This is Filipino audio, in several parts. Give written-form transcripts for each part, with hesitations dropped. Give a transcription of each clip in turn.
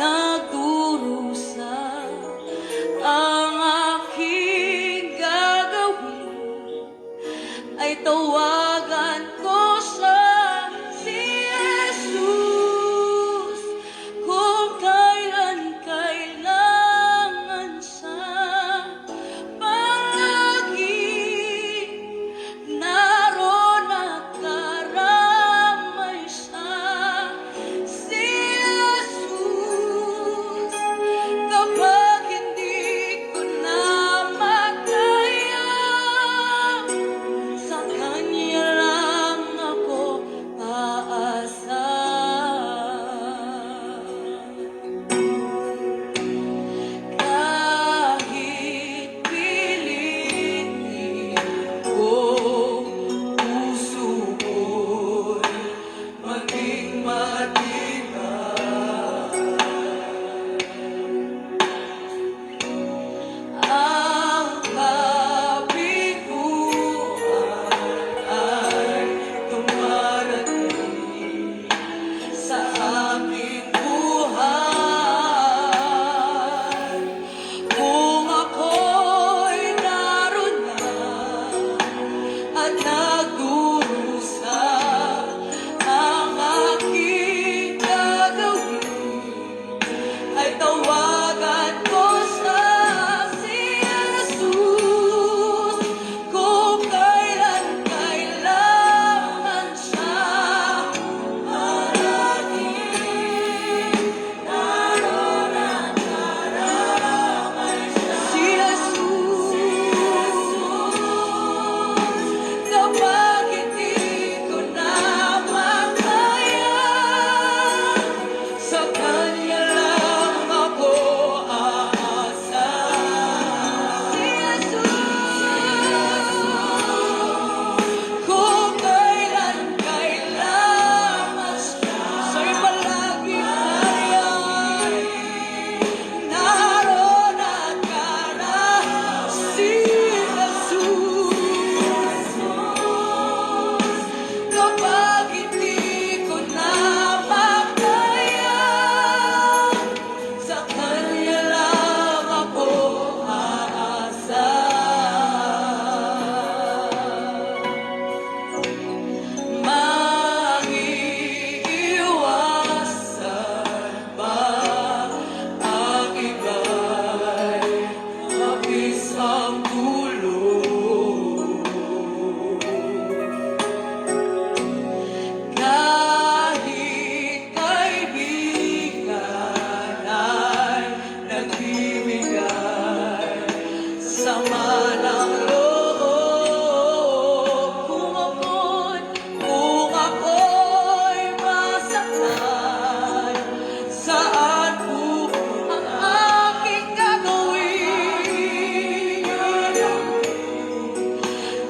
nagdurusa. Ang aking gagawin ay tawagan ko siya, si Jesus, kung kailan kailangan siya. Palagi naroon at karamay siya, si Jesus, kapag hindi ko na makaya, sa Kanya lang ako aasa. Kahit pilitin ko, puso ko'y maging matibay. Ang kabiguan ay dumarating sa aming buhay. Kung ako'y naroon na at nagdurusa, ang aking gagawin ay tawagan ko siya, si Jesus, kung kailan kailangan siya. Palagi naroon at karamay siya, si Jesus, kapag hindi ko na makaya, sa Kanya lang ako aasa. Si Jesus, kung kailan kailangan siya, siya'y palagi naroon at karamay. Si Jesus, kapag hindi ko na makaya, sa Kanya lang ako aasa. Maiiwasan ba ang iba'y mabis ang dulo? Kahit kaibigan ay nagbibigay sama ng loob, kung ako'y masaktan, saan po ang aking gagawin?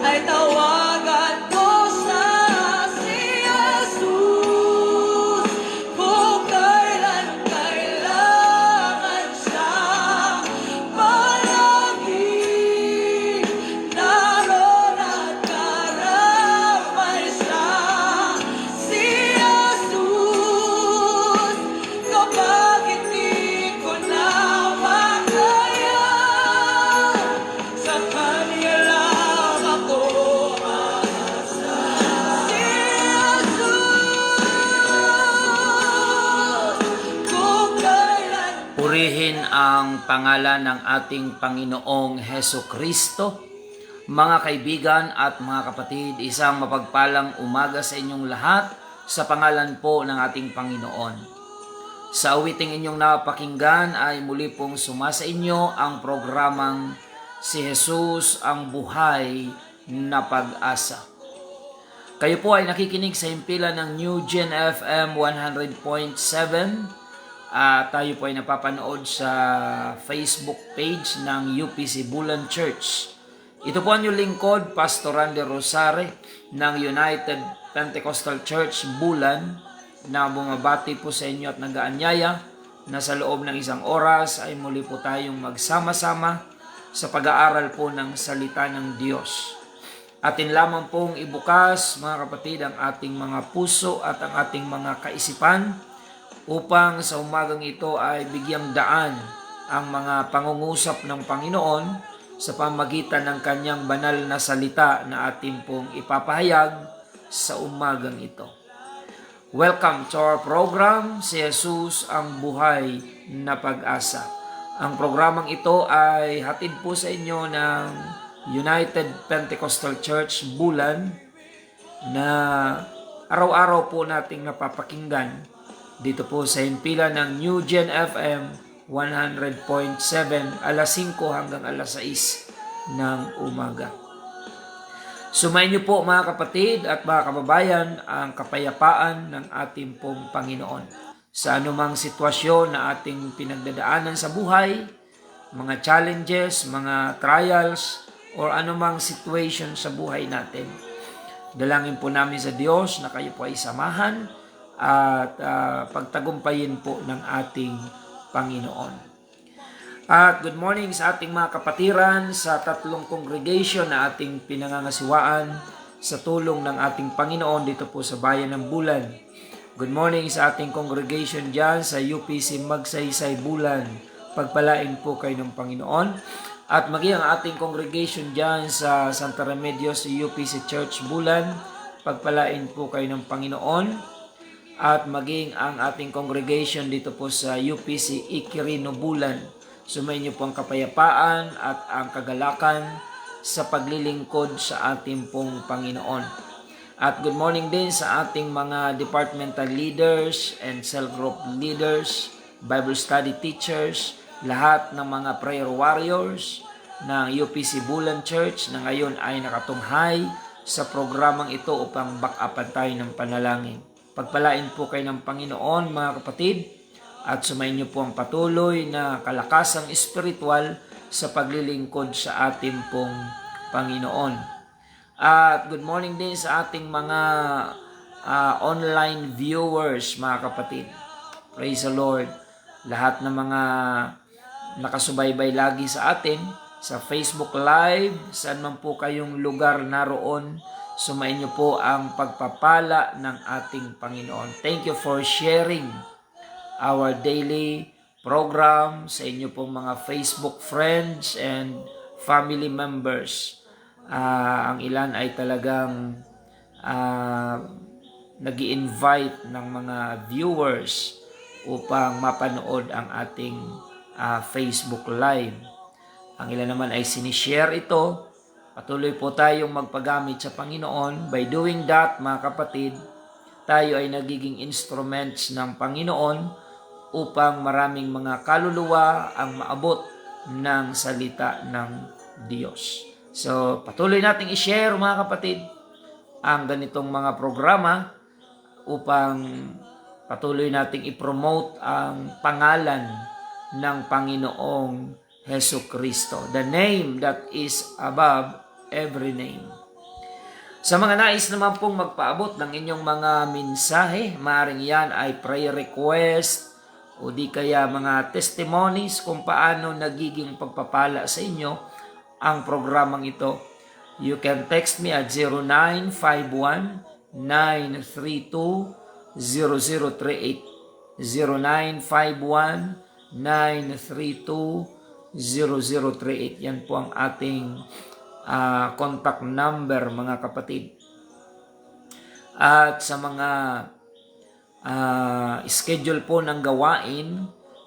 Ay tawagan ko siya, si Jesus, kung kailan kailangan siya. Palagi naroon at karamay siya, si Jesus, kapag hindi ko na makaya, sa Kanya lang ako aasa. Si Jesus, kung kailan. Purihin ang pangalan ng ating Panginoong Heso Kristo. Mga kaibigan at mga kapatid, isang mapagpalang umaga sa inyong lahat sa pangalan po ng ating Panginoon. Sa awiting inyong napakinggan ay muli pong sumasa inyo ang programang Si Jesus ang Buhay na Pag-asa. Kayo po ay nakikinig sa himpilan ng New Gen FM 100.7. Tayo po ay napapanood sa Facebook page ng UPC Bulan Church. Ito po ang inyong lingkod, Pastor Randy Rosare ng United Pentecostal Church Bulan, na bumabati po sa inyo at nag-aanyaya na sa loob ng isang oras ay muli po tayong magsama-sama sa pag-aaral po ng salita ng Diyos. Atin lamang pong ibukas, mga kapatid, ang ating mga puso at ang ating mga kaisipan upang sa umagang ito ay bigyang daan ang mga pangungusap ng Panginoon sa pamagitan ng kanyang banal na salita na ating pong ipapahayag sa umagang ito. Welcome to our program, Si Jesus ang Buhay na Pag-asa. Ang programang ito ay hatid po sa inyo ng United Pentecostal Church Bulan na araw-araw po nating napapakinggan dito po sa himpilan ng New Gen FM 100.7 alas 5 hanggang alas 6 ng umaga. Sumayin niyo po mga kapatid at mga kababayan ang kapayapaan ng ating pong Panginoon sa anumang sitwasyon na ating pinagdadaanan sa buhay, mga challenges, mga trials, or anumang situation sa buhay natin. Dalangin po namin sa Diyos na kayo po ay samahan at pagtagumpayin po ng ating Panginoon. At good morning sa ating mga kapatiran sa tatlong congregation na ating pinangangasiwaan sa tulong ng ating Panginoon dito po sa Bayan ng Bulan. Good morning sa ating congregation dyan sa UPC Magsaysay Bulan. Pagpalain po kayo ng Panginoon. At maging ang ating congregation dyan sa Santa Remedios UPC Church Bulan. Pagpalain po kayo ng Panginoon. At maging ang ating congregation dito po sa UPC Iquirino Bulan. Sumayin niyo po ang kapayapaan at ang kagalakan sa paglilingkod sa ating pong Panginoon. At good morning din sa ating mga departmental leaders and cell group leaders, Bible study teachers, lahat ng mga prayer warriors ng UPC Bulan Church na ngayon ay nakatunghay sa programang ito upang back-upan tayo ng panalangin. Pagpalain po kayo ng Panginoon mga kapatid at sumayin niyo po ang patuloy na kalakasang espiritual sa paglilingkod sa ating pong Panginoon. At good morning din sa ating mga online viewers mga kapatid. Praise the Lord. Lahat ng mga nakasubaybay lagi sa atin sa Facebook Live, saan man po kayong lugar naroon, sumayin niyo po ang pagpapala ng ating Panginoon. Thank you for sharing our daily program sa inyo pong mga Facebook friends and family members. Ang ilan ay talagang nag-i-invite ng mga viewers upang mapanood ang ating Facebook Live. Ang ilan naman ay sinishare ito. Patuloy po tayong magpagamit sa Panginoon. By doing that, mga kapatid, tayo ay nagiging instruments ng Panginoon upang maraming mga kaluluwa ang maabot ng salita ng Diyos. So, patuloy nating i-share mga kapatid ang ganitong mga programa upang patuloy nating i-promote ang pangalan ng Panginoong Hesukristo, the name that is above every name. Sa mga nais naman pong magpaabot ng inyong mga mensahe, maaaring yan ay prayer request o di kaya mga testimonies kung paano nagiging pagpapala sa inyo ang programang ito. You can text me at 0951-932-0038 0951-932-0038. Yan po ang ating contact number mga kapatid. At sa mga schedule po ng gawain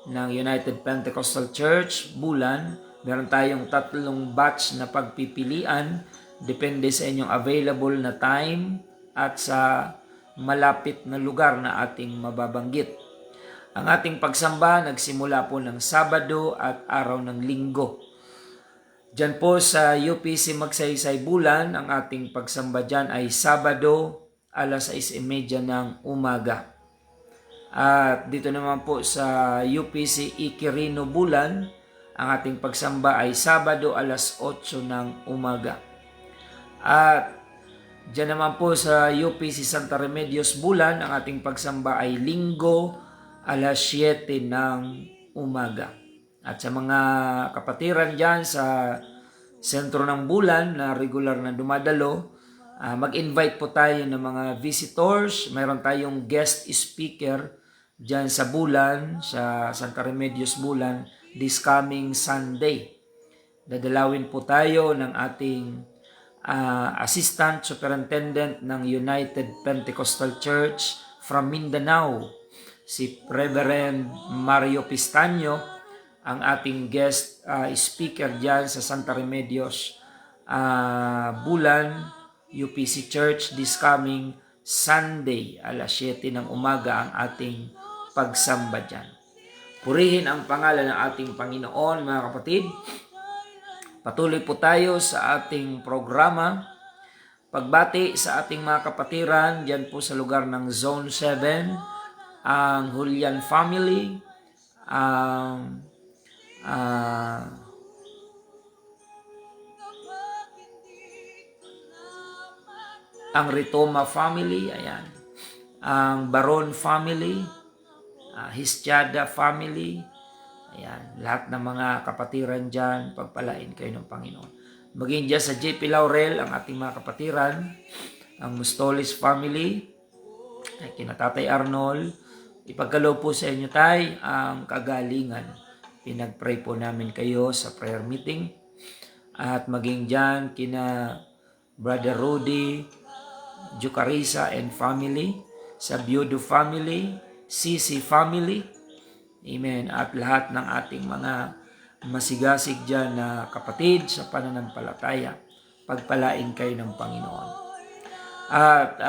ng United Pentecostal Church Bulan, meron tayong 3 batch na pagpipilian depende sa inyong available na time at sa malapit na lugar na ating mababanggit. Ang ating pagsamba nagsimula po ng Sabado at araw ng Linggo. Diyan po sa UPC Magsaysay Bulan, ang ating pagsamba dyan ay Sabado, alas 6:30 ng umaga. At dito naman po sa UPC Iquirino Bulan, ang ating pagsamba ay Sabado, alas 8 ng umaga. At dyan naman po sa UPC Santa Remedios Bulan, ang ating pagsamba ay Linggo, alas 7 ng umaga. At sa mga kapatiran dyan sa sentro ng Bulan na regular na dumadalo, mag-invite po tayo ng mga visitors. Mayroon tayong guest speaker dyan sa Bulan, sa Santa Remedios Bulan, this coming Sunday. Dadalawin po tayo ng ating Assistant Superintendent ng United Pentecostal Church from Mindanao, si Reverend Mario Pistaño, ang ating guest speaker dyan sa Santa Remedios Bulan UPC Church this coming Sunday, alas 7 ng umaga ang ating pagsamba dyan. Purihin ang pangalan ng ating Panginoon, mga kapatid. Patuloy po tayo sa ating programa. Pagbati sa ating mga kapatiran dyan po sa lugar ng Zone 7, ang Julian family, ang Ritoma family, ayan, ang Baron family, Histiada family, ayan, lahat ng mga kapatiran dyan, pagpalain kayo ng Panginoon. Maging dyan sa JP Laurel, ang ating mga kapatiran, ang Mustolis family, ay kinatatay Arnold, ipagkaloob po sa inyo tay ang kagalingan. Pinag-pray po namin kayo sa prayer meeting. At maging dyan kina Brother Rudy, Jucarisa and family, sa Biodo family, Sisi family, amen, at lahat ng ating mga masigasig dyan na kapatid sa pananampalataya, pagpalain kayo ng Panginoon. At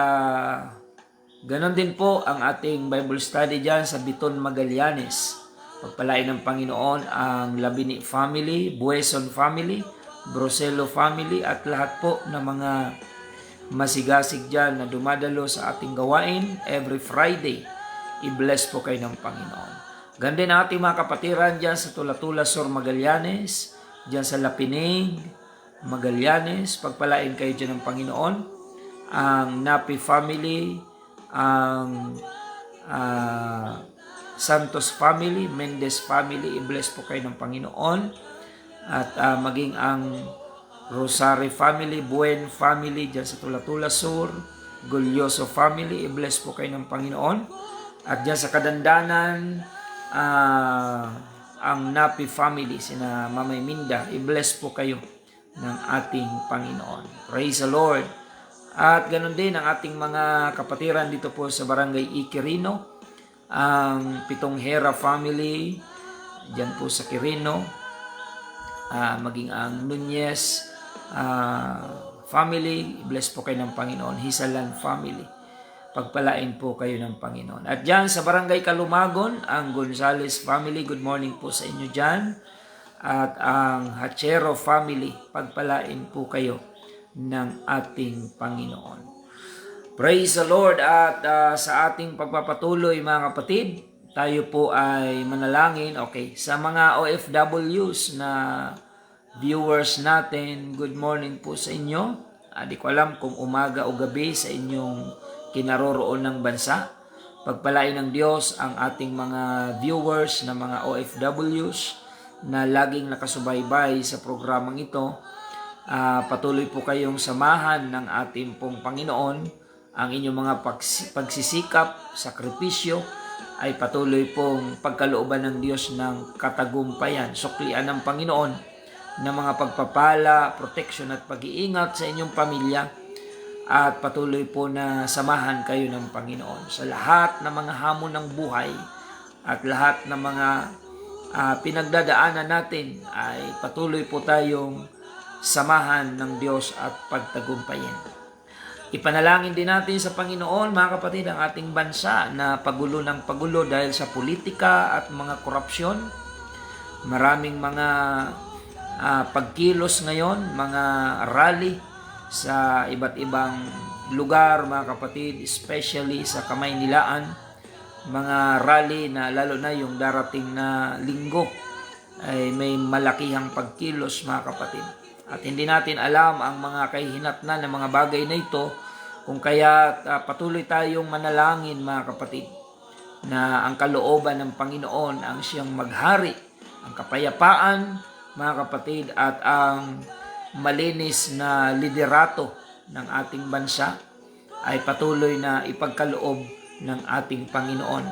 ganon din po ang ating Bible study dyan sa Biton Magallanes, pagpalain ng Panginoon ang Labini family, Bueson family, Broselo family, at lahat po ng mga masigasig dyan na dumadalo sa ating gawain every Friday. I-bless po kayo ng Panginoon. Ganda na ating mga kapatiran dyan sa Tulatula Sur Magallanes, dyan sa Lapinig, Magallanes, pagpalain kayo dyan ng Panginoon. Ang Napi family, ang Santos family, Mendez family, i-bless po kayo ng Panginoon. At maging ang Rosary family, Buen family, dyan sa Tulatula Sur, Gulyoso family, i-bless po kayo ng Panginoon. At dyan sa Kadandanan, ang Napi family, sina Mamay Minda, i-bless po kayo ng ating Panginoon. Praise the Lord. At ganoon din ang ating mga kapatiran dito po sa Barangay Iquirino, ang Pitonghera family, dyan po sa Quirino, maging ang Nunez family, bless po kayo ng Panginoon. Hisalan family, pagpalain po kayo ng Panginoon. At dyan sa Barangay Kalumagon, ang Gonzales family, good morning po sa inyo dyan. At ang Hachero family, pagpalain po kayo ng ating Panginoon. Praise the Lord. At sa ating pagpapatuloy mga kapatid, tayo po ay manalangin. Okay, sa mga OFWs na viewers natin, good morning po sa inyo. Di ko alam kung umaga o gabi sa inyong kinaroroon ng bansa. Pagpalain ng Diyos ang ating mga viewers na mga OFWs na laging nakasubaybay sa programang ito. Patuloy po kayong samahan ng ating pong Panginoon. Ang inyong mga pagsisikap, sakripisyo ay patuloy pong pagkalooban ng Diyos ng katagumpayan. Suklian ng Panginoon ng mga pagpapala, protection at pag-iingat sa inyong pamilya. At patuloy po na samahan kayo ng Panginoon sa lahat ng mga hamon ng buhay at lahat ng mga pinagdadaanan natin ay patuloy po tayong samahan ng Diyos at pagtagumpayin. Ipanalangin din natin sa Panginoon, mga kapatid, ang ating bansa na pagulo ng pagulo dahil sa politika at mga korupsyon. Maraming mga pagkilos ngayon, mga rally sa iba't ibang lugar, mga kapatid, especially sa Kamaynilaan, mga rally na lalo na yung darating na linggo ay may malakihang pagkilos, mga kapatid. At hindi natin alam ang mga kahihinatnan ng mga bagay na ito, kung kaya patuloy tayong manalangin, mga kapatid, na ang kalooban ng Panginoon ang siyang maghari, ang kapayapaan, mga kapatid, at ang malinis na liderato ng ating bansa ay patuloy na ipagkaloob ng ating Panginoon.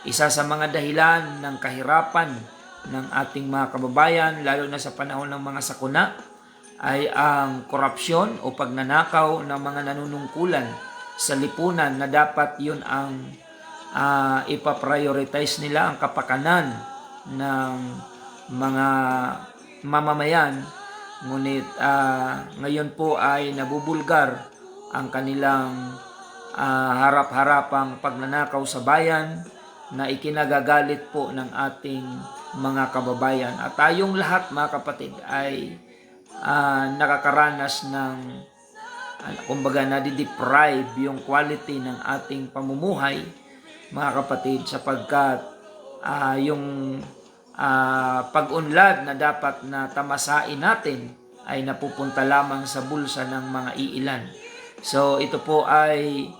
Isa sa mga dahilan ng kahirapan ng ating mga kababayan, lalo na sa panahon ng mga sakuna, ay ang korupsyon o pagnanakaw ng mga nanunungkulan sa lipunan na dapat yun ang ipaprioritize nila, ang kapakanan ng mga mamamayan. Ngunit ngayon po ay nabubulgar ang kanilang harap-harapang pagnanakaw sa bayan na ikinagagalit po ng ating mga kababayan. At tayong lahat mga kapatid ay nakakaranas ng kumbaga nadideprive yung quality ng ating pamumuhay mga kapatid, sapagkat yung pag-unlad na dapat na tamasain natin ay napupunta lamang sa bulsa ng mga iilan. So ito po ay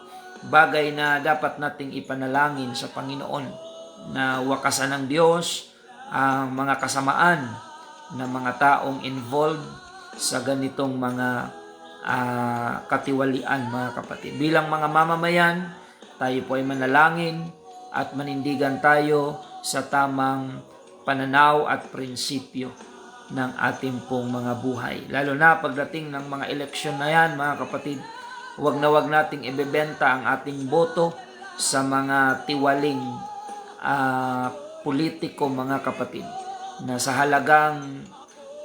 bagay na dapat nating ipanalangin sa Panginoon na wakasan ng Diyos ang mga kasamaan ng mga taong involved sa ganitong mga katiwalian mga kapatid. Bilang mga mamamayan, tayo po ay manalangin at manindigan tayo sa tamang pananaw at prinsipyo ng ating pong mga buhay. Lalo na pagdating ng mga eleksyon na yan mga kapatid, huwag na huwag nating ibebenta ang ating boto sa mga tiwaling politiko mga kapatid, na sa halagang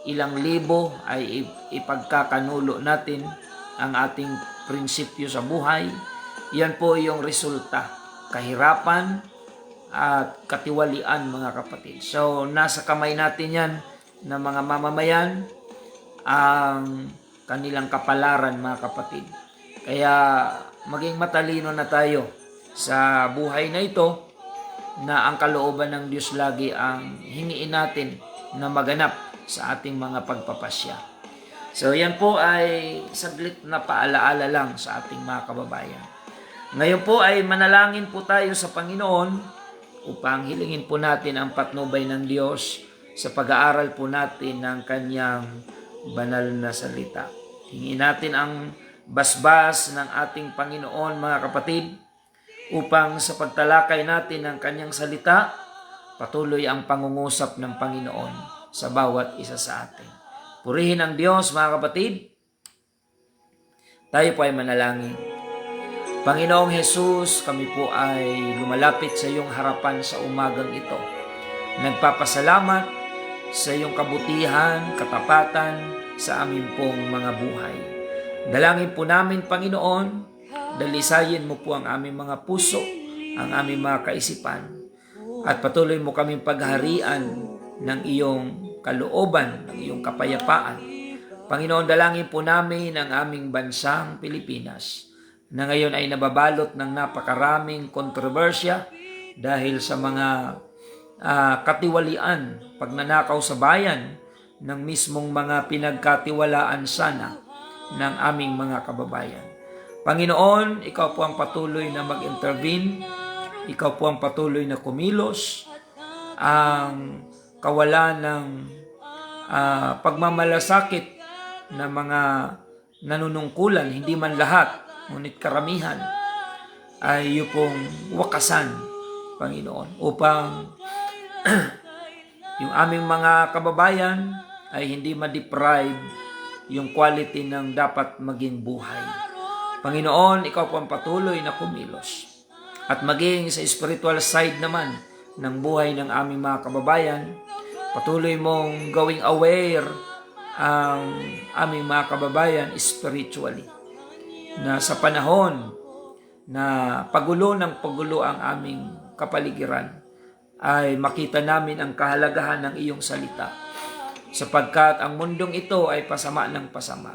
ilang libo ay ipagkakanulo natin ang ating prinsipyo sa buhay. Yan po yung resulta, kahirapan at katiwalian mga kapatid. So nasa kamay natin yan na mga mamamayan ang kanilang kapalaran mga kapatid. Kaya maging matalino na tayo sa buhay na ito, na ang kalooban ng Diyos lagi ang hingiin natin na maganap sa ating mga pagpapasya. So yan po ay saglit na paalaala lang sa ating mga kababayan. Ngayon po ay manalangin po tayo sa Panginoon upang hilingin po natin ang patnubay ng Diyos sa pag-aaral po natin ng Kanyang banal na salita. Hingin natin ang basbas ng ating Panginoon mga kapatid, upang sa pagtalakay natin ng Kanyang salita, patuloy ang pangungusap ng Panginoon sa bawat isa sa atin. Purihin ang Diyos mga kapatid. Tayo po ay manalangin. Panginoong Hesus, kami po ay lumalapit sa iyong harapan sa umagang ito. Nagpapasalamat sa iyong kabutihan, katapatan sa aming pong mga buhay. Dalangin po namin, Panginoon, dalisayin mo po ang aming mga puso, ang aming mga kaisipan, at patuloy mo kaming pagharian ng iyong kalooban, ng iyong kapayapaan. Panginoon, dalangin po namin ang aming bansang Pilipinas, na ngayon ay nababalot ng napakaraming kontrobersya dahil sa mga katiwalian, pagnanakaw sa bayan ng mismong mga pinagkatiwalaan sana ng aming mga kababayan. Panginoon, ikaw po ang patuloy na mag-intervene, ikaw po ang patuloy na kumilos, ang kawalan ng pagmamalasakit ng mga nanunungkulan, hindi man lahat, ngunit karamihan, ay iyong pong wakasan, Panginoon, upang yung aming mga kababayan ay hindi ma-deprive yung quality ng dapat maging buhay. Panginoon, ikaw po ang patuloy na kumilos. At maging sa spiritual side naman ng buhay ng aming mga kababayan, patuloy mong gawing aware ang aming mga kababayan spiritually. Na sa panahon na pagulo ng pagulo ang aming kapaligiran, ay makita namin ang kahalagahan ng iyong salita. Sapagkat ang mundong ito ay pasama ng pasama.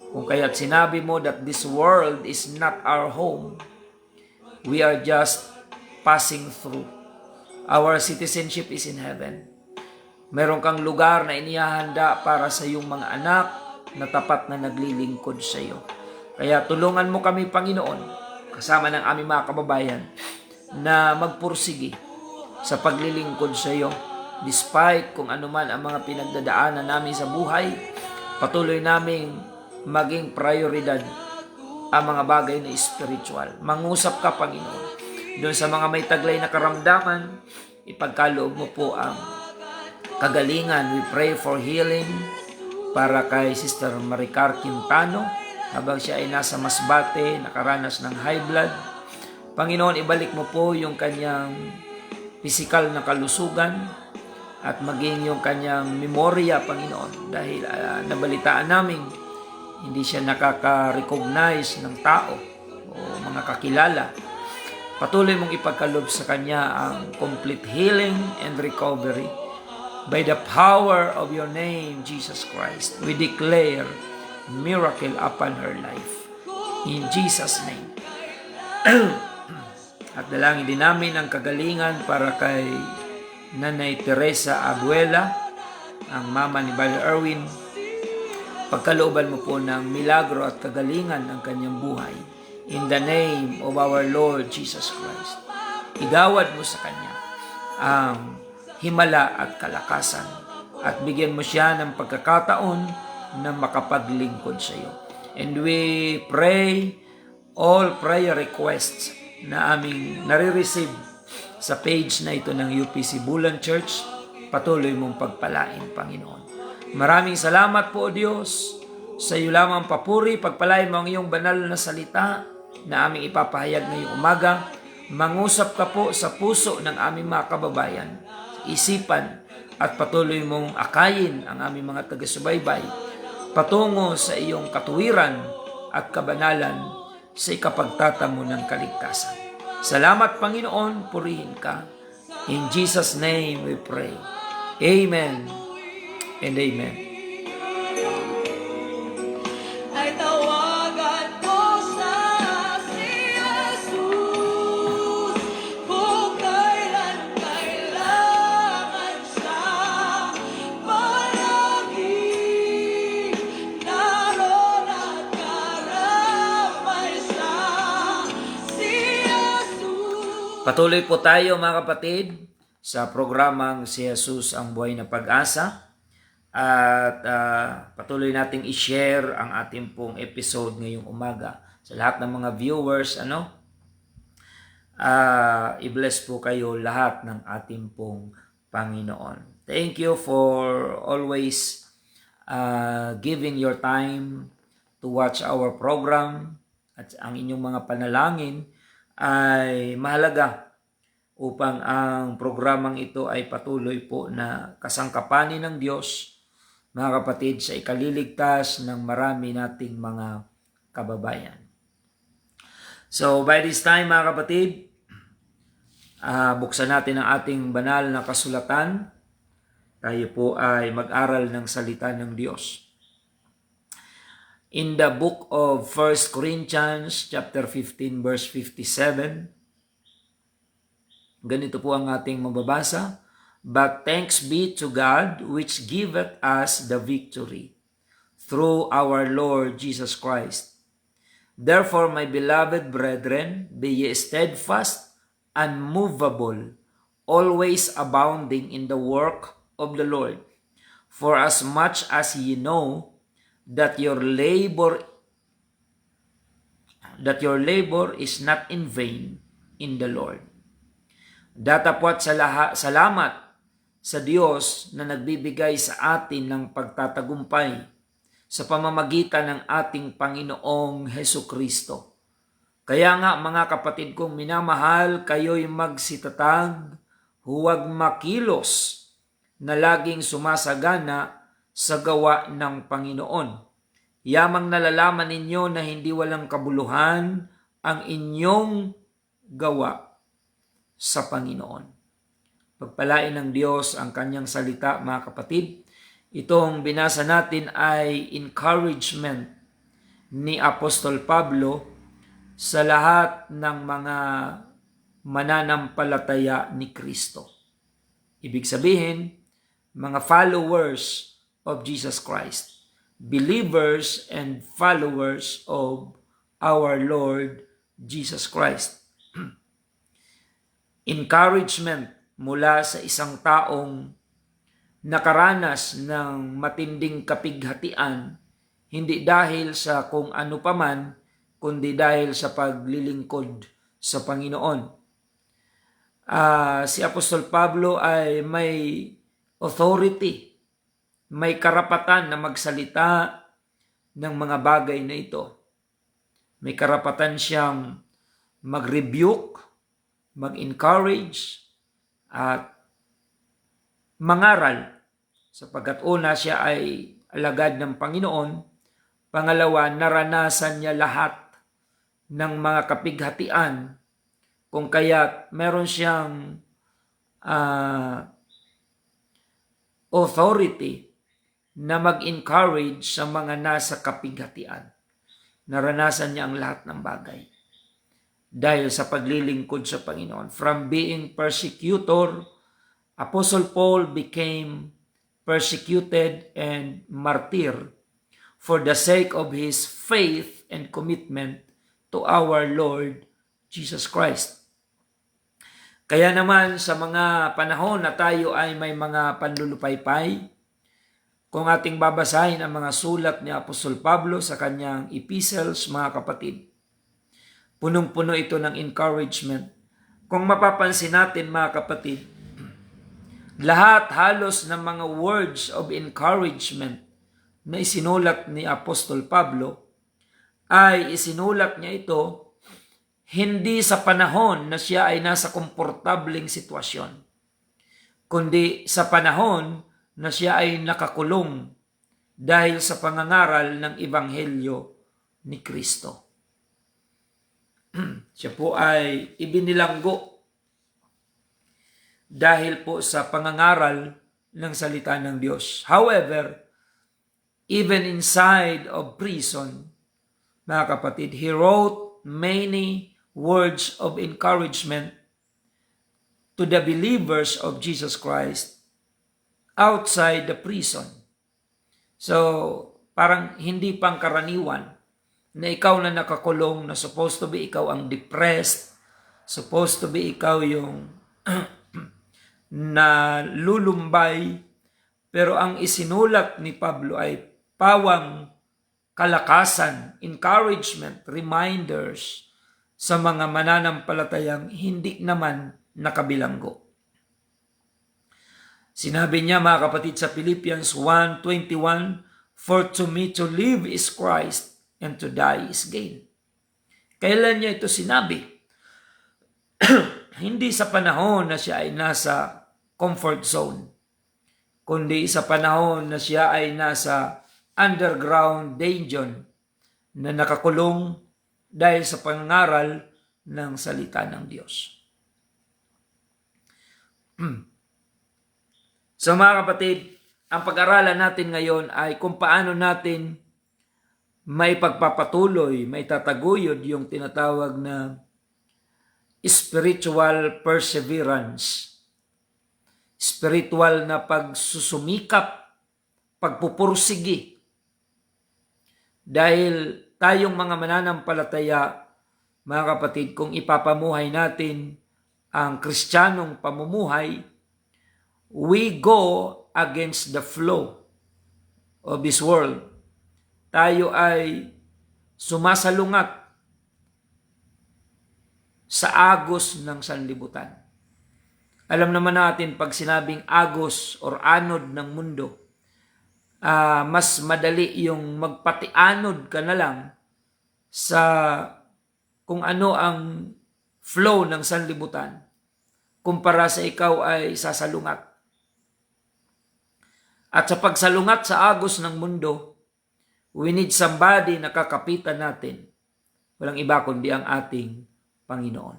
Kung kaya't sinabi mo that this world is not our home, we are just passing through. Our citizenship is in heaven. Meron kang lugar na inihahanda para sa iyong mga anak na tapat na naglilingkod sa iyo. Kaya tulungan mo kami, Panginoon, kasama ng aming mga kababayan, na magpursigi sa paglilingkod sa iyo. Despite kung anuman ang mga pinagdadaanan namin sa buhay, patuloy naming maging prioridad ang mga bagay na spiritual. Mangusap ka, Panginoon. Doon sa mga may taglay na karamdaman, ipagkaloob mo po ang kagalingan. We pray for healing para kay Sister Maricar Quintano habang siya ay nasa Masbate, nakaranas ng high blood. Panginoon, ibalik mo po yung kanyang pisikal na kalusugan at maging yung kanyang memorya, Panginoon, dahil nabalitaan namin hindi siya nakaka-recognize ng tao o mga kakilala. Patuloy mong ipagkaloob sa kanya ang complete healing and recovery. By the power of your name, Jesus Christ, we declare miracle upon her life. In Jesus' name. At dalangin din namin ang kagalingan para kay Nanay Teresa Abuela, ang mama ni Brother Erwin. Pagkalooban mo po ng milagro at kagalingan ang kanyang buhay. In the name of our Lord Jesus Christ. Igawad mo sa kanya ang himala at kalakasan at bigyan mo siya ng pagkakataon na makapaglingkod sa iyo. And we pray all prayer requests na aming nare-receive sa page na ito ng UPC Bulan Church. Patuloy mong pagpalain, Panginoon. Maraming salamat po, Diyos. Sa iyo lamang papuri, pagpalain mo ang iyong banal na salita na aming ipapahayag ngayong umaga. Mangusap ka po sa puso ng aming mga kababayan, isipan, at patuloy mong akayin ang aming mga taga-subaybay patungo sa iyong katuwiran at kabanalan sa ikapagtatamo ng kaligtasan. Salamat, Panginoon, purihin ka. In Jesus' name we pray. Amen and amen. Ay tawagan mo sa si Jesus kung kailan kailangan siya palagi naroon at karamay siya si Jesus. Patuloy po tayo, mga kapatid, sa programang Si Jesus ang Buhay na Pag-asa. At patuloy nating i-share ang ating pong episode ngayong umaga. Sa lahat ng mga viewers, i-bless po kayo lahat ng ating pong Panginoon. Thank you for always giving your time to watch our program. At ang inyong mga panalangin ay mahalaga upang ang programang ito ay patuloy po na kasangkapanin ng Diyos, mga kapatid, sa ikaliligtas ng marami nating mga kababayan. So by this time, mga kapatid, buksan natin ang ating banal na kasulatan. Tayo po ay mag-aral ng salita ng Diyos. In the book of 1 Corinthians chapter 15 verse 57, ganito po ang ating mababasa. But thanks be to God which giveth us the victory through our Lord Jesus Christ. Therefore, my beloved brethren, be ye steadfast, unmovable, always abounding in the work of the Lord. For as much as ye know that your labor is not in vain in the Lord. Datapwat salamat sa Diyos na nagbibigay sa atin ng pagtatagumpay sa pamamagitan ng ating Panginoong Hesukristo. Kaya nga, mga kapatid kong minamahal, kayo'y magsitatag, huwag makilos, na laging sumasagana sa gawa ng Panginoon. Yamang nalalaman ninyo na hindi walang kabuluhan ang inyong gawa sa Panginoon. Pagpalain ng Diyos ang kanyang salita, mga kapatid. Itong binasa natin ay encouragement ni Apostol Pablo sa lahat ng mga mananampalataya ni Kristo. Ibig sabihin, mga followers of Jesus Christ, believers and followers of our Lord Jesus Christ. Encouragement mula sa isang taong nakaranas ng matinding kapighatian, hindi dahil sa kung ano paman, kundi dahil sa paglilingkod sa Panginoon. Si Apostol Pablo ay may authority, may karapatan na magsalita ng mga bagay na ito. May karapatan siyang mag-rebuke, mag-encourage, at mangaral. Sapagkat una, siya ay alagad ng Panginoon. Pangalawa, naranasan niya lahat ng mga kapighatian. Kung kaya meron siyang authority na mag-encourage sa mga nasa kapighatian. Naranasan niya ang lahat ng bagay dahil sa paglilingkod sa Panginoon. From being persecutor, Apostle Paul became persecuted and martyr for the sake of his faith and commitment to our Lord Jesus Christ. Kaya naman sa mga panahon na tayo ay may mga panlulupaypay, kung ating babasahin ang mga sulat ni Apostol Pablo sa kanyang epistles, mga kapatid, punong-puno ito ng encouragement. Kung mapapansin natin, mga kapatid, lahat halos ng mga words of encouragement na isinulat ni Apostol Pablo ay isinulat niya ito hindi sa panahon na siya ay nasa komportableng sitwasyon, kundi sa panahon na siya ay nakakulong dahil sa pangangaral ng Ebanghelyo ni Kristo. Siya po ay ibinilanggo dahil po sa pangangaral ng salita ng Diyos. However, even inside of prison, mga kapatid, he wrote many words of encouragement to the believers of Jesus Christ outside the prison. So, parang hindi pangkaraniwan na ikaw na nakakulong, na supposed to be ikaw ang depressed, supposed to be ikaw yung na lulumbay, pero ang isinulat ni Pablo ay pawang kalakasan, encouragement, reminders sa mga mananampalatayang hindi naman nakabilanggo. Sinabi niya, mga kapatid, sa Philippians 1:21, "For to me to live is Christ, and to die is gain." Kailan niya ito sinabi? Hindi sa panahon na siya ay nasa comfort zone, kundi sa panahon na siya ay nasa underground dungeon na nakakulong dahil sa pangaral ng salita ng Diyos. So mga kapatid, ang pag-aralan natin ngayon ay kung paano natin may pagpapatuloy, may tataguyod yung tinatawag na spiritual perseverance. Spiritual na pagsusumikap, pagpupursigi. Dahil tayong mga mananampalataya, mga kapatid, kung ipapamuhay natin ang Kristiyanong pamumuhay, we go against the flow of this world. Tayo ay sumasalungat sa agos ng sanlibutan. Alam naman natin, pag sinabing agos or anod ng mundo, mas madali yung magpatianod ka na lang sa kung ano ang flow ng sanlibutan kumpara sa ikaw ay sasalungat. At sa pagsalungat sa agos ng mundo, we need somebody na kakapitan natin. Walang iba kundi ang ating Panginoon.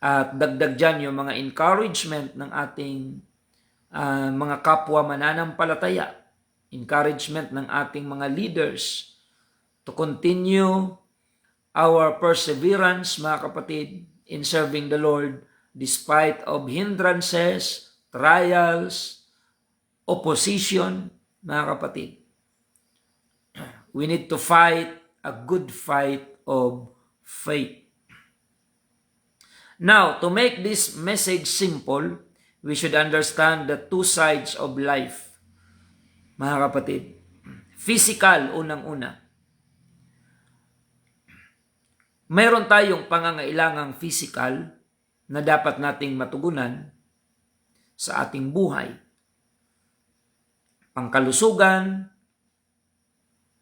At dagdag dyan yung mga encouragement ng ating mga kapwa mananampalataya, encouragement ng ating mga leaders to continue our perseverance, mga kapatid, in serving the Lord despite of hindrances, trials, opposition, mga kapatid. We need to fight a good fight of faith. Now, to make this message simple, we should understand the two sides of life. Mga kapatid, physical, unang-una. Mayroon tayong pangangailangang physical na dapat nating matugunan sa ating buhay. Pangkalusugan,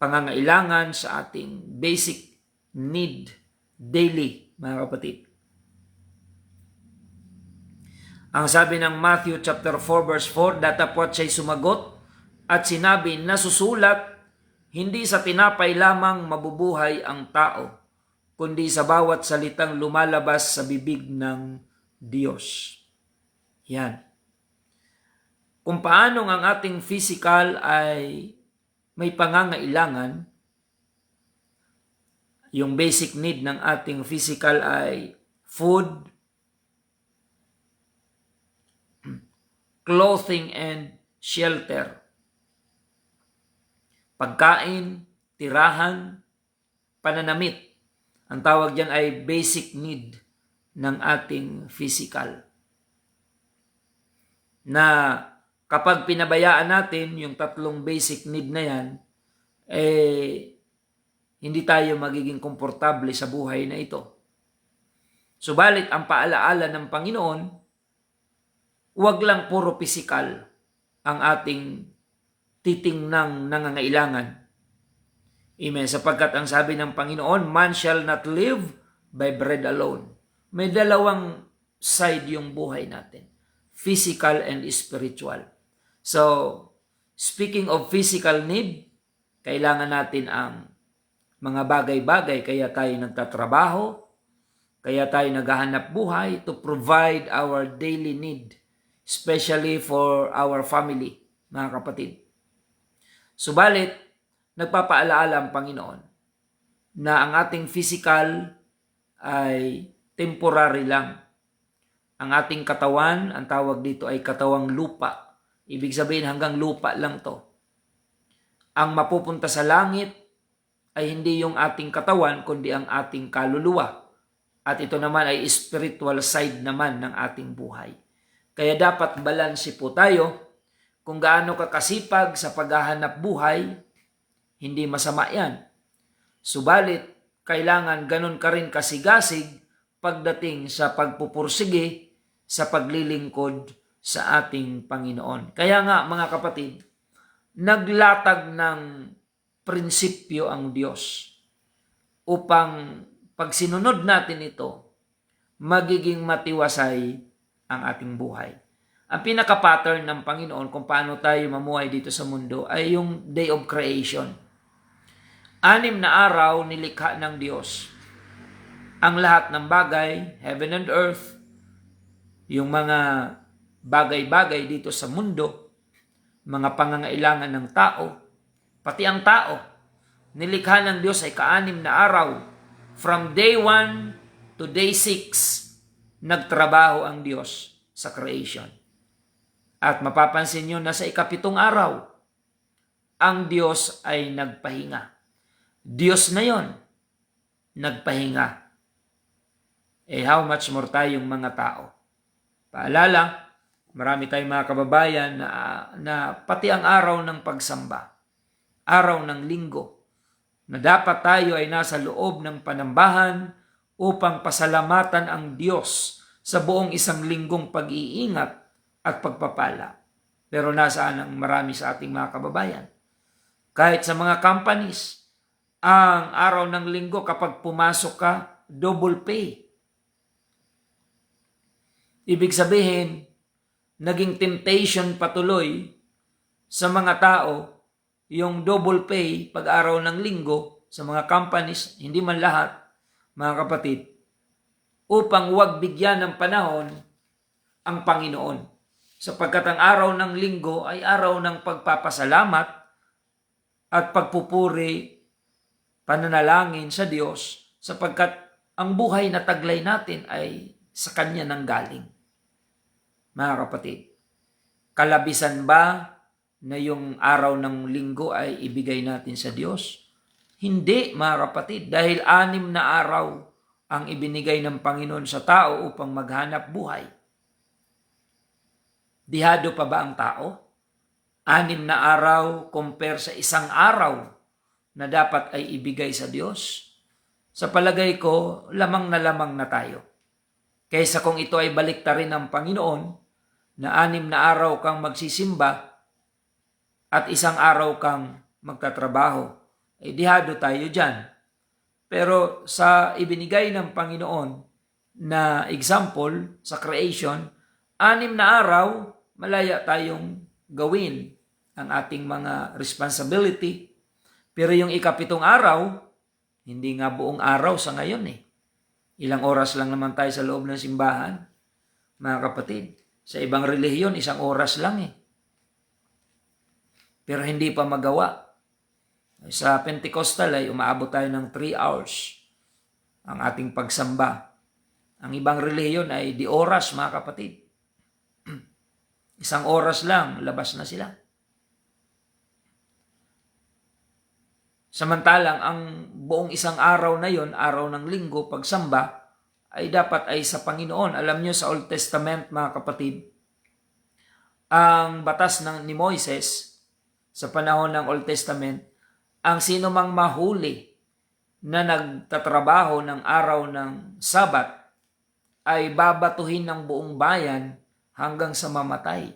pangangailangan sa ating basic need daily, mga kapatid. Ang sabi ng Matthew chapter 4 verse 4, datapwat siya'y sumagot at sinabi, nasusulat, hindi sa tinapay lamang mabubuhay ang tao, kundi sa bawat salitang lumalabas sa bibig ng Diyos. Yan. Kung paano ang ating physical ay may pangangailangan, yung basic need ng ating physical ay food, clothing, and shelter. Pagkain, tirahan, pananamit. Ang tawag diyan ay basic need ng ating physical. Na kapag pinabayaan natin yung tatlong basic need na yan, hindi tayo magiging komportable sa buhay na ito. Subalit ang paalaala ng Panginoon, huwag lang puro physical ang ating titingnang nangangailangan. Amen. Sapagkat ang sabi ng Panginoon, man shall not live by bread alone. May dalawang side yung buhay natin. Physical and spiritual. So, speaking of physical need, kailangan natin ang mga bagay-bagay, kaya tayo nagtatrabaho, kaya tayo naghahanap buhay to provide our daily need, especially for our family, mga kapatid. Subalit, nagpapaalaala ang Panginoon na ang ating physical ay temporary lang. Ang ating katawan, ang tawag dito ay katawang lupa. Ibig sabihin hanggang lupa lang to. Ang mapupunta sa langit ay hindi yung ating katawan, kundi ang ating kaluluwa. At ito naman ay spiritual side naman ng ating buhay. Kaya dapat balanse po tayo. Kung gaano ka kasipag sa paghahanap buhay, hindi masama yan. Subalit, kailangan ganun ka rin kasigasig pagdating sa pagpupursige sa paglilingkod sa ating Panginoon. Kaya nga mga kapatid, naglatag ng prinsipyo ang Diyos upang pag sinunod natin ito, magiging matiwasay ang ating buhay. Ang pinaka-pattern ng Panginoon kung paano tayo mamuhay dito sa mundo ay yung day of creation. 6 na araw nilikha ng Diyos. Ang lahat ng bagay, heaven and earth, yung mga bagay-bagay dito sa mundo, mga pangangailangan ng tao, pati ang tao, nilikha ng Diyos ay 6 na araw. From day 1 to day 6, nagtrabaho ang Diyos sa creation. At mapapansin nyo na sa 7 araw, ang Diyos ay nagpahinga. Diyos na yon, nagpahinga. How much more tayong mga tao? Paalala, marami tayong mga kababayan na pati ang araw ng pagsamba, araw ng linggo, na dapat tayo ay nasa loob ng panambahan upang pasalamatan ang Diyos sa buong isang linggong pag-iingat at pagpapala. Pero nasaan ang marami sa ating mga kababayan? Kahit sa mga companies, ang araw ng linggo kapag pumasok ka, double pay. Ibig sabihin, naging temptation patuloy sa mga tao yung double pay pag araw ng linggo sa mga companies, hindi man lahat, mga kapatid, upang huwag bigyan ng panahon ang Panginoon. Sapagkat ang araw ng linggo ay araw ng pagpapasalamat at pagpupuri, pananalangin sa Diyos, sapagkat ang buhay na taglay natin ay sa Kanya nanggaling. Mga kapatid, kalabisan ba na yung araw ng linggo ay ibigay natin sa Diyos? Hindi, mga kapatid, dahil 6 na araw ang ibinigay ng Panginoon sa tao upang maghanap buhay. Dihado pa ba ang tao? 6 na araw compare sa 1 araw na dapat ay ibigay sa Diyos? Sa palagay ko, lamang na tayo. Kaysa kung ito ay baliktarin ng Panginoon, na 6 na araw kang magsisimba at 1 araw kang magtatrabaho, dihado tayo dyan. Pero sa ibinigay ng Panginoon na example sa creation, 6 na araw, malaya tayong gawin ang ating mga responsibility. Pero yung 7 araw, hindi nga buong araw sa ngayon eh. Ilang oras lang naman tayo sa loob ng simbahan, mga kapatid. Sa ibang relihiyon, 1 oras lang eh. Pero hindi pa magawa. Sa Pentecostal ay umaabot tayo ng 3 hours ang ating pagsamba. Ang ibang relihiyon ay di oras, mga kapatid. 1 oras lang, labas na sila. Samantalang ang buong 1 araw na yon, araw ng linggo, pagsamba, ay dapat ay sa Panginoon. Alam nyo sa Old Testament, mga kapatid, ang batas ni Moises sa panahon ng Old Testament, ang sino mang mahuli na nagtatrabaho ng araw ng Sabat ay babatuhin ng buong bayan hanggang sa mamatay.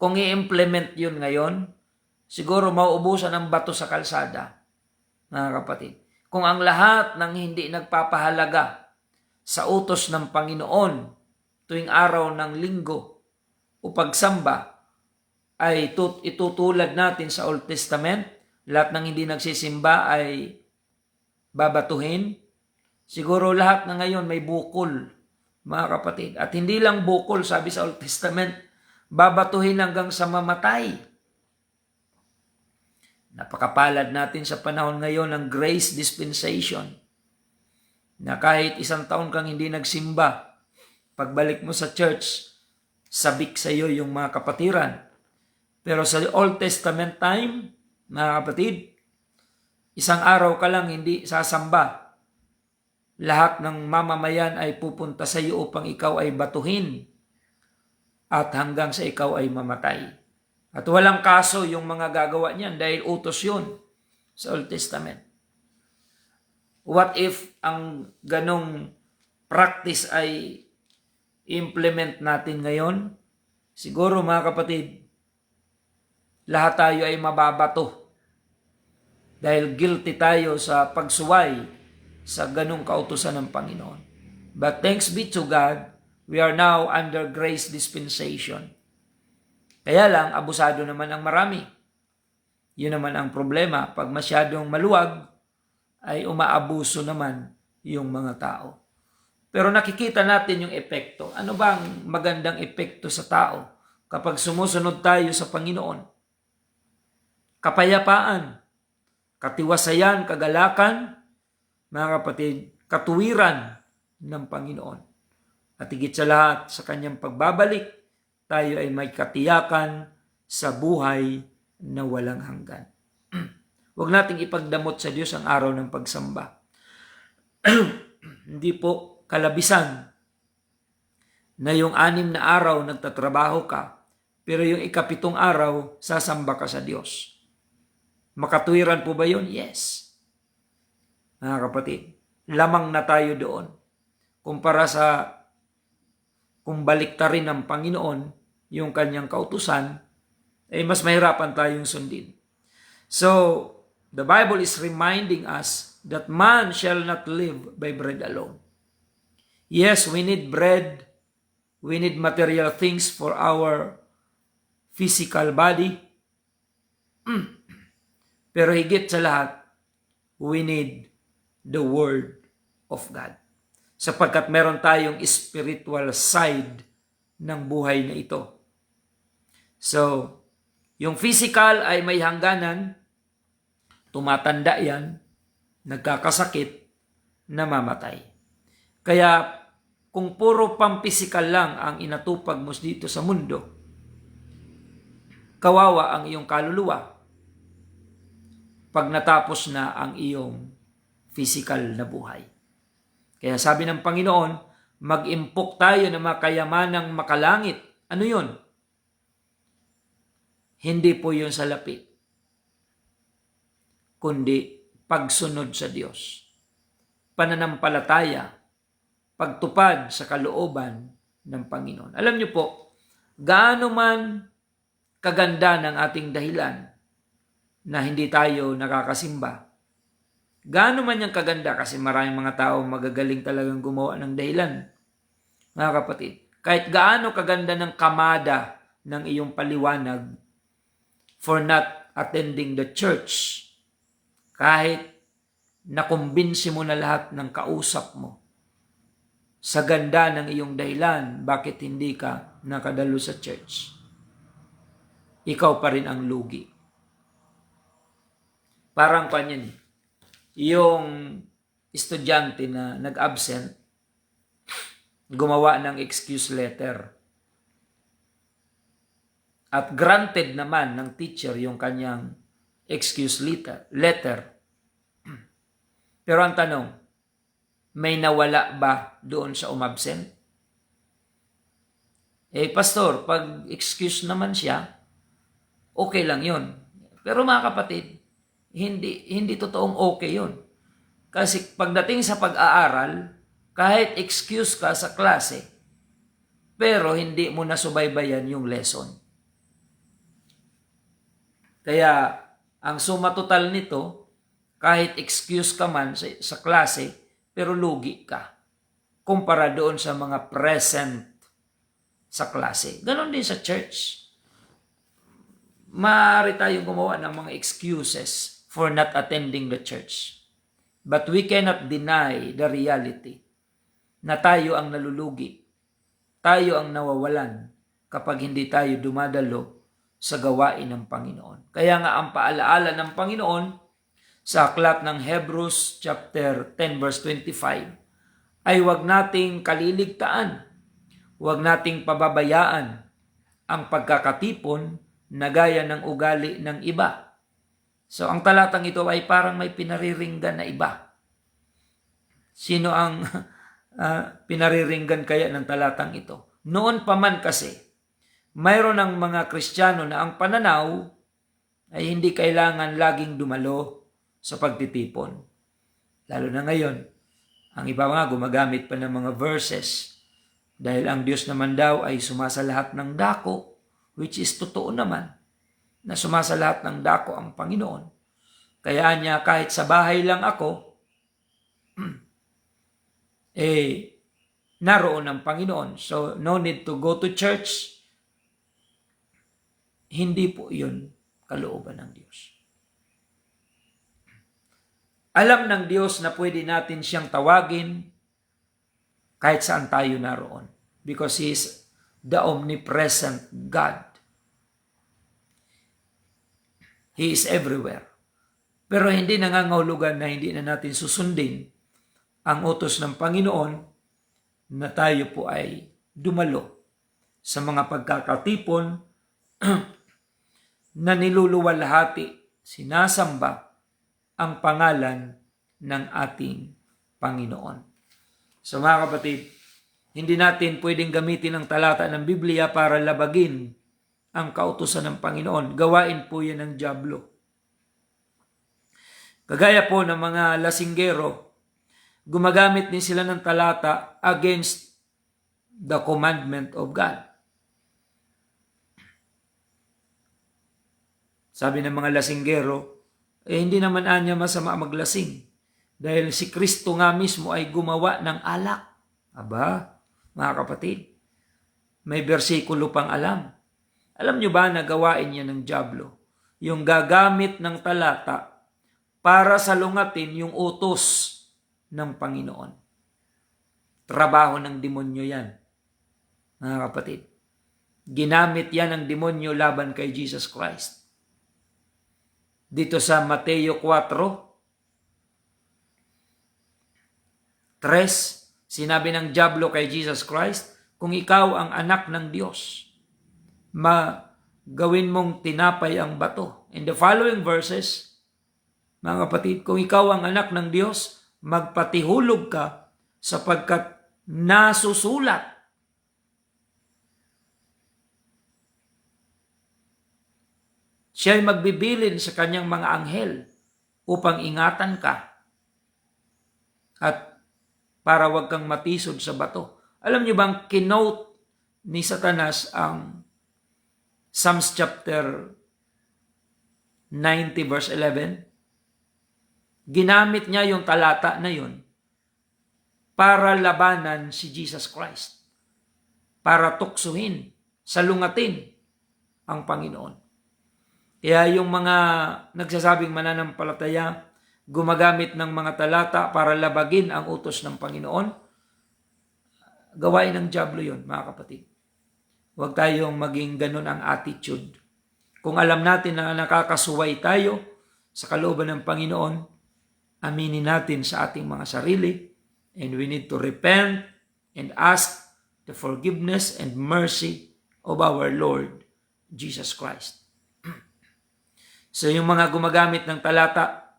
Kung i-implement yun ngayon, siguro mauubusan ng bato sa kalsada, mga kapatid. Kung ang lahat ng hindi nagpapahalaga sa utos ng Panginoon tuwing araw ng linggo o pagsamba ay itutulad natin sa Old Testament, lahat ng hindi nagsisimba ay babatuhin, siguro lahat na ngayon may bukol, mga kapatid. At hindi lang bukol, sabi sa Old Testament, babatuhin hanggang sa mamatay. Napakapalad natin sa panahon ngayon ng grace dispensation na kahit 1 taon kang hindi nagsimba, pagbalik mo sa church, sabik sa iyo yung mga kapatiran. Pero sa Old Testament time, mga kapatid, 1 araw ka lang hindi sasamba. Lahat ng mamamayan ay pupunta sa iyo upang ikaw ay batuhin at hanggang sa ikaw ay mamatay. At walang kaso yung mga gagawa niyan dahil utos yun sa Old Testament. What if ang ganong practice ay implement natin ngayon? Siguro, mga kapatid, lahat tayo ay mababato dahil guilty tayo sa pagsuway sa ganong kautusan ng Panginoon. But thanks be to God, we are now under grace dispensation. Kaya lang, abusado naman ang marami. Yun naman ang problema. Pag masyadong maluwag, ay umaabuso naman yung mga tao. Pero nakikita natin yung epekto. Ano ba ang magandang epekto sa tao kapag sumusunod tayo sa Panginoon? Kapayapaan, katiwasayan, kagalakan, mga kapatid, katuwiran ng Panginoon. At higit sa lahat, sa kanyang pagbabalik, tayo ay may katiyakan sa buhay na walang hanggan. Huwag nating ipagdamot sa Diyos ang araw ng pagsamba. Hindi po kalabisan na yung 6 na araw nagtatrabaho ka, pero yung 7 araw sasamba ka sa Diyos. Makatuwiran po ba yun? Yes. Mga kapatid, lamang na tayo doon. Kumpara sa kung baliktarin ng Panginoon yung kanyang kautusan, ay mas mahirapan tayong sundin. So, the Bible is reminding us that man shall not live by bread alone. Yes, we need bread. We need material things for our physical body. Pero higit sa lahat, we need the Word of God. Sapagkat meron tayong spiritual side ng buhay na ito. So, yung physical ay may hangganan, tumatanda yan, nagkakasakit, namamatay. Kaya, kung puro pampisikal lang ang inatupag mo dito sa mundo, kawawa ang iyong kaluluwa pag natapos na ang iyong physical na buhay. Kaya sabi ng Panginoon, mag-impok tayo ng mga kayamanang makalangit. Ano yun? Hindi po yun salapi, kundi pagsunod sa Diyos. Pananampalataya pagtupad sa kalooban ng Panginoon. Alam niyo po, gaano man kaganda ng ating dahilan na hindi tayo nakakasimba, gaano man yung kaganda, kasi maraming mga tao magagaling talagang gumawa ng dahilan, mga kapatid. Kahit gaano kaganda ng kamada ng iyong paliwanag for not attending the church, kahit nakumbinsi mo na lahat ng kausap mo sa ganda ng iyong dahilan bakit hindi ka nakadalo sa church, ikaw pa rin ang lugi. Parang kanyan, yung estudyante na nag-absent, gumawa ng excuse letter. At granted naman ng teacher yung kanyang excuse letter. Pero ang tanong, may nawala ba doon sa umabsent? Pastor, pag excuse naman siya, okay lang yun. Pero mga kapatid, hindi totoong okay yun. Kasi pagdating sa pag-aaral, kahit excuse ka sa klase, pero hindi mo nasubaybayan yung lesson. Kaya, ang suma total nito, kahit excuse ka man sa klase, pero lugi ka. Kumpara doon sa mga present sa klase. Ganon din sa church. Maaari tayong gumawa ng mga excuses for not attending the church. But we cannot deny the reality na tayo ang nalulugi. Tayo ang nawawalan kapag hindi tayo dumadalo sa gawain ng Panginoon. Kaya nga ang paalaala ng Panginoon sa aklat ng Hebrews chapter 10 verse 25 ay huwag nating kaliligtaan, huwag nating pababayaan ang pagkakatipon na gaya ng ugali ng iba. So ang talatang ito ay parang may pinariringgan na iba. Sino ang pinariringgan kaya ng talatang ito? Noon pa man kasi, mayroon ng mga Kristiyano na ang pananaw ay hindi kailangan laging dumalo sa pagtitipon. Lalo na ngayon, ang iba nga gumagamit pa ng mga verses dahil ang Diyos naman daw ay sumasalahat ng dako, which is totoo naman na sumasalahat ng dako ang Panginoon. Kaya niya kahit sa bahay lang ako, naroon ang Panginoon. So no need to go to church. Hindi po yun kalooban ng Diyos. Alam ng Diyos na pwede natin siyang tawagin kahit saan tayo naroon. Because He is the omnipresent God. He is everywhere. Pero hindi nangangahulugan na hindi na natin susundin ang utos ng Panginoon na tayo po ay dumalo sa mga pagkakatipon na niluluwalhati, sinasamba ang pangalan ng ating Panginoon. So mga kapatid, hindi natin pwedeng gamitin ang talata ng Biblia para labagin ang kautusan ng Panginoon. Gawain po yan ng dyablo. Kagaya po ng mga lasinggero, gumagamit din sila ng talata against the commandment of God. Sabi ng mga lasinggero, hindi naman anya masama maglasing. Dahil si Kristo nga mismo ay gumawa ng alak. Aba, mga kapatid, may bersikulo pang alam. Alam nyo ba na gawain niya ng dyablo? Yung gagamit ng talata para salungatin yung utos ng Panginoon. Trabaho ng demonyo yan, mga kapatid. Ginamit yan ng demonyo laban kay Jesus Christ. Dito sa Mateo 4:3, sinabi ng dyablo kay Jesus Christ, kung ikaw ang anak ng Diyos, gawin mong tinapay ang bato. In the following verses, mga kapatid, kung ikaw ang anak ng Diyos, magpatihulog ka sapagkat nasusulat. Siya ay magbibilin sa kanyang mga anghel upang ingatan ka at para wag kang matisod sa bato. Alam niyo bang kinote ni Satanas ang Psalms chapter 90 verse 11? Ginamit niya yung talata na yun para labanan si Jesus Christ. Para tuksuhin, salungatin ang Panginoon. Kaya yung mga nagsasabing mananampalataya, gumagamit ng mga talata para labagin ang utos ng Panginoon, gawain ng dyablo yun, mga kapatid. Huwag tayong maging ganun ang attitude. Kung alam natin na nakakasuway tayo sa kalooban ng Panginoon, aminin natin sa ating mga sarili, and we need to repent and ask the forgiveness and mercy of our Lord Jesus Christ. So yung mga gumagamit ng talata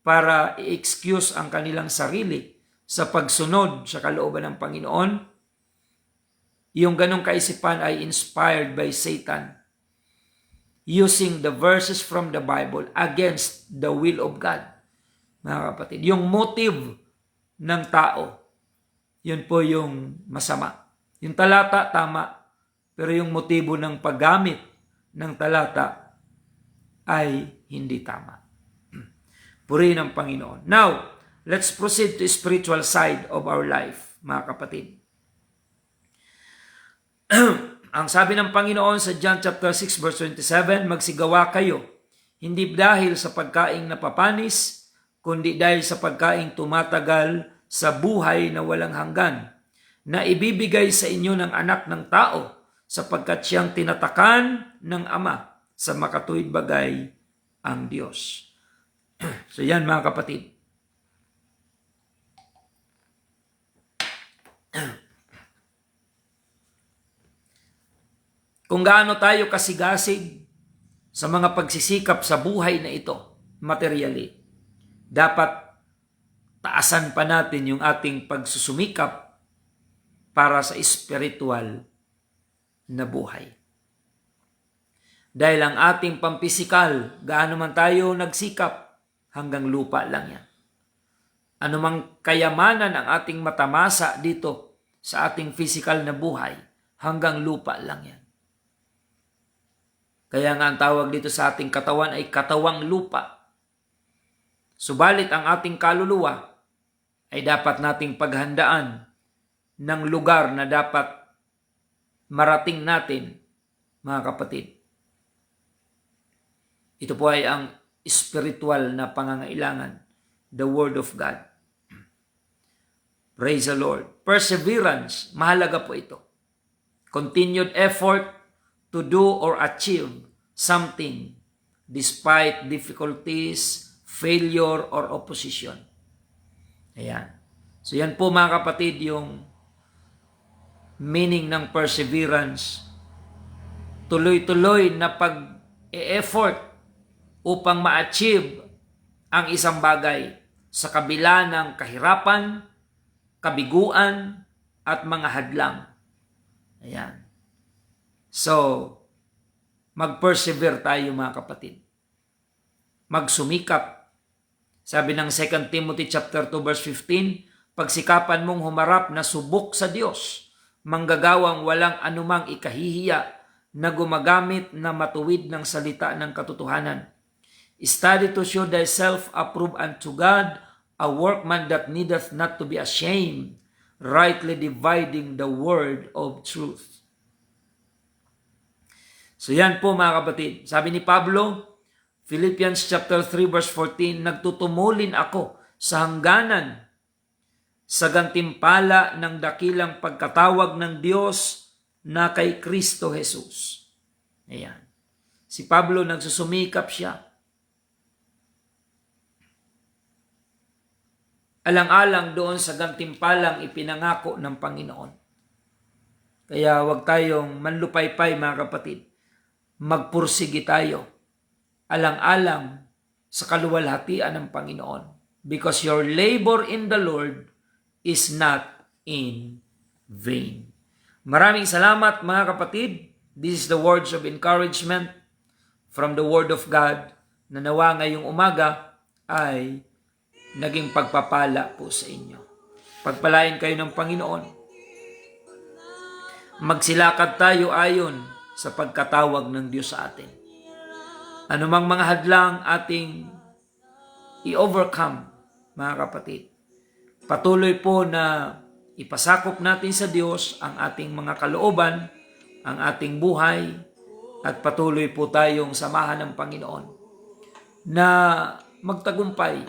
para i-excuse ang kanilang sarili sa pagsunod sa kalooban ng Panginoon, yung ganong kaisipan ay inspired by Satan using the verses from the Bible against the will of God. Mga kapatid, yung motive ng tao, yun po yung masama. Yung talata, tama. Pero yung motibo ng paggamit ng talata ay hindi tama. Purihin ang Panginoon. Now, let's proceed to spiritual side of our life, mga kapatid. Ang sabi ng Panginoon sa John chapter 6 verse 27, magsigawa kayo, hindi dahil sa pagkaing napapanis, kundi dahil sa pagkaing tumatagal sa buhay na walang hanggan, na ibibigay sa inyo ng anak ng tao, sapagkat siyang tinatakan ng Ama, sa makatuwid bagay ang Diyos. So yan mga kapatid. Kung gaano tayo kasigasig sa mga pagsisikap sa buhay na ito, materially, dapat taasan pa natin yung ating pagsusumikap para sa spiritual na buhay. Dahil ang ating pampisikal, gaano man tayo nagsikap, hanggang lupa lang yan. Anumang kayamanan ang ating matamasa dito sa ating physical na buhay, hanggang lupa lang yan. Kaya nga ang tawag dito sa ating katawan ay katawang lupa. Subalit ang ating kaluluwa ay dapat nating paghandaan ng lugar na dapat marating natin, mga kapatid. Ito po ay ang spiritual na pangangailangan, the Word of God. Praise the Lord. Perseverance, mahalaga po ito. Continued effort to do or achieve something despite difficulties, failure, or opposition. Ayan. So yan po mga kapatid yung meaning ng perseverance. Tuloy-tuloy na pag-e-effort upang ma-achieve ang isang bagay sa kabila ng kahirapan, kabiguan, at mga hadlang. Ayan. So, mag-persevere tayo mga kapatid. Magsumikap. Sabi ng 2 Timothy chapter 2 verse 15, pagsikapan mong humarap na subok sa Diyos, manggagawang walang anumang ikahihiya na gumagamit na matuwid ng salita ng katotohanan. Study to show thyself approved unto God, a workman that needeth not to be ashamed, rightly dividing the word of truth. So yan po mga kapatid. Sabi ni Pablo, Philippians chapter 3 verse 14, nagtutumulin ako sa hangganan sa gantimpala ng dakilang pagkatawag ng Diyos na kay Kristo Jesus. Ayan. Si Pablo nagsusumikap siya. Alang-alang doon sa gantimpalang ipinangako ng Panginoon. Kaya huwag tayong manlupaypay mga kapatid. Magpursigi tayo, alang-alang sa kaluwalhatian ng Panginoon. Because your labor in the Lord is not in vain. Maraming salamat mga kapatid. This is the words of encouragement from the Word of God na nawa ngayong umaga ay naging pagpapala po sa inyo. Pagpalain kayo ng Panginoon. Magsilakad tayo ayon sa pagkatawag ng Diyos sa atin. Anumang mga hadlang ating i-overcome, mga kapatid. Patuloy po na ipasakop natin sa Diyos ang ating mga kalooban, ang ating buhay, at patuloy po tayong samahan ng Panginoon na magtagumpay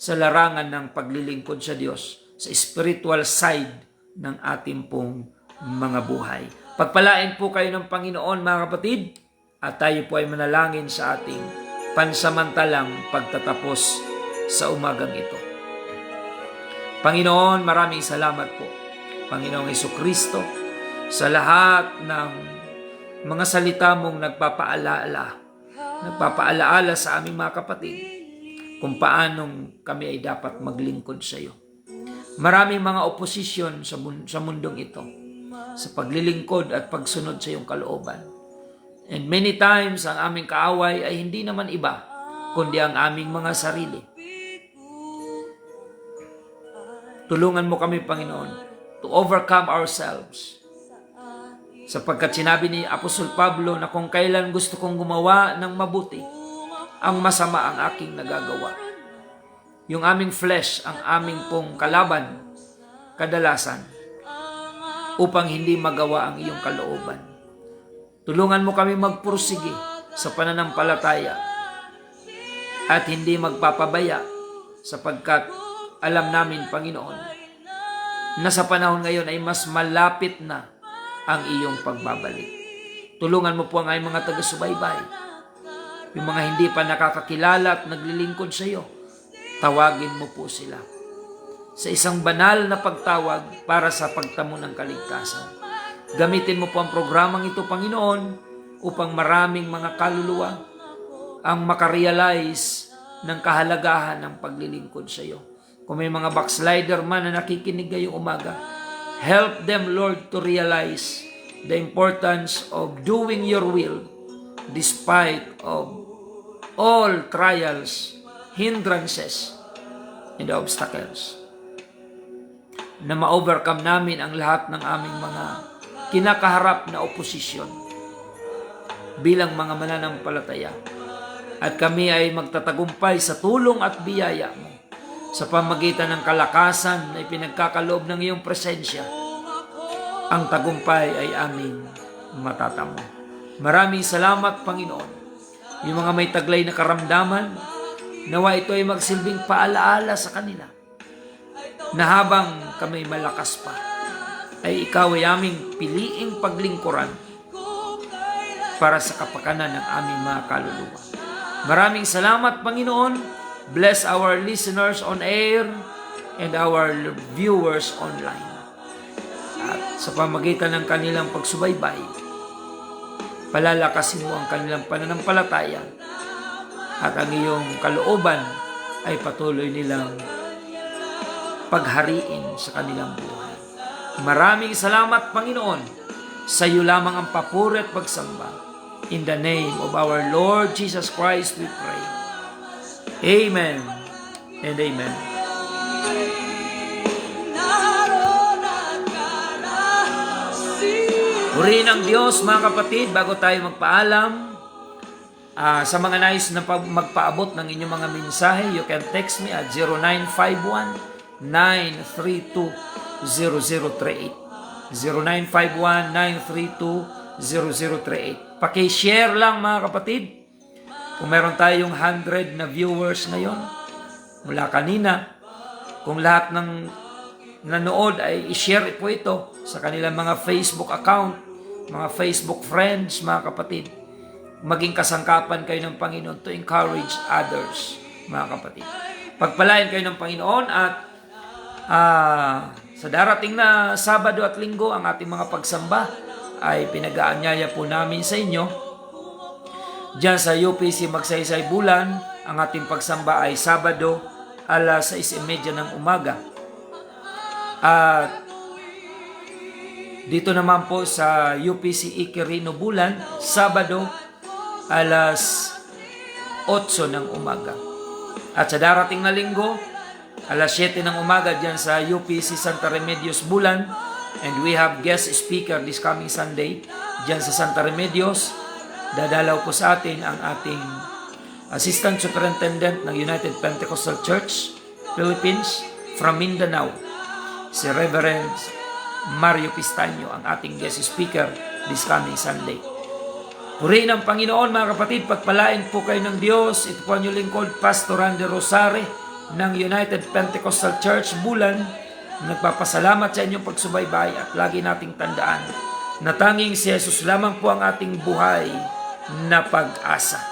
sa larangan ng paglilingkod sa Diyos, sa spiritual side ng ating pong mga buhay. Pagpalain po kayo ng Panginoon, mga kapatid, at tayo po ay manalangin sa ating pansamantalang pagtatapos sa umagang ito. Panginoon, maraming salamat po, Panginoong Hesukristo, sa lahat ng mga salita mong nagpapaalaala sa aming mga kapatid kung paanong kami ay dapat maglingkod sa iyo. Maraming mga oposisyon sa mundong ito sa paglilingkod at pagsunod sa iyong kalooban. And many times, ang aming kaaway ay hindi naman iba, kundi ang aming mga sarili. Tulungan mo kami, Panginoon, to overcome ourselves. Sapagkat sinabi ni Apostol Pablo na kung kailan gusto kong gumawa ng mabuti, ang masama ang aking nagagawa. Yung aming flesh, ang aming pong kalaban, kadalasan, upang hindi magawa ang iyong kalooban. Tulungan mo kami magpursige sa pananampalataya at hindi magpapabaya sapagkat alam namin, Panginoon, na sa panahon ngayon ay mas malapit na ang iyong pagbabalik. Tulungan mo po ang aming mga taga-subaybay, yung mga hindi pa nakakakilala at naglilingkod sa iyo. Tawagin mo po sila sa isang banal na pagtawag para sa pagtamo ng kaligtasan. Gamitin mo po ang programang ito, Panginoon, upang maraming mga kaluluwa ang makarealize ng kahalagahan ng paglilingkod sa iyo. Kung may mga backslider man na nakikinig ngayong umaga, help them, Lord, to realize the importance of doing your will despite of all trials, hindrances, and obstacles. Na ma-overcome namin ang lahat ng aming mga kinakaharap na oposisyon bilang mga mananampalataya. At kami ay magtatagumpay sa tulong at biyaya mo sa pamagitan ng kalakasan na ipinagkakaloob ng iyong presensya. Ang tagumpay ay aming matatamo. Maraming salamat, Panginoon. Yung mga may taglay na karamdaman, nawa ito ay magsilbing paalaala sa kanila na habang kami malakas pa, ay ikaw ay aming piliing paglingkuran para sa kapakanan ng aming mga kaluluwa. Maraming salamat, Panginoon. Bless our listeners on air and our viewers online. At sa pamagitan ng kanilang pagsubaybay, palalakasin mo ang kanilang pananampalataya at ang iyong kalooban ay patuloy nilang paghariin sa kanilang buhay. Maraming salamat, Panginoon. Sa iyo lamang ang papuri at pagsamba. In the name of our Lord Jesus Christ we pray. Amen and amen. Purihin ang Diyos, mga kapatid, bago tayo magpaalam. Sa mga nais na magpaabot ng inyong mga mensahe, you can text me at 0951-932-0038. 0951-932-0038. Paki-share lang, mga kapatid. Kung meron tayong 100 na viewers ngayon, mula kanina, kung lahat ng nanood ay i-share po ito sa kanilang mga Facebook account, mga Facebook friends, mga kapatid. Maging kasangkapan kayo ng Panginoon to encourage others, mga kapatid. Pagpalain kayo ng Panginoon at sa darating na Sabado at Linggo, ang ating mga pagsamba ay pinag-aanyaya po namin sa inyo. Diyan sa UPC Magsaysay Bulan, ang ating pagsamba ay Sabado alas 6:30 ng umaga. At dito naman po sa UPC Iquirino Bulan, Sabado alas 8 ng umaga. At sa darating na linggo, Alas 7 ng umaga dyan sa UPC Santa Remedios, Bulan. And we have guest speaker this coming Sunday dyan sa Santa Remedios. Dadalaw po sa atin ang ating Assistant Superintendent ng United Pentecostal Church, Philippines, from Mindanao, si Reverend Mario Pistaño, ang ating guest speaker this coming Sunday. Purihin ang Panginoon mga kapatid, pagpalain po kayo ng Diyos. Ito po ang inyong lingkod, Pastor Randy Rosare ng United Pentecostal Church, Bulan. Nagpapasalamat sa inyong pagsubaybay at lagi nating tandaan na tanging si Jesus lamang po ang ating buhay na pag-asa.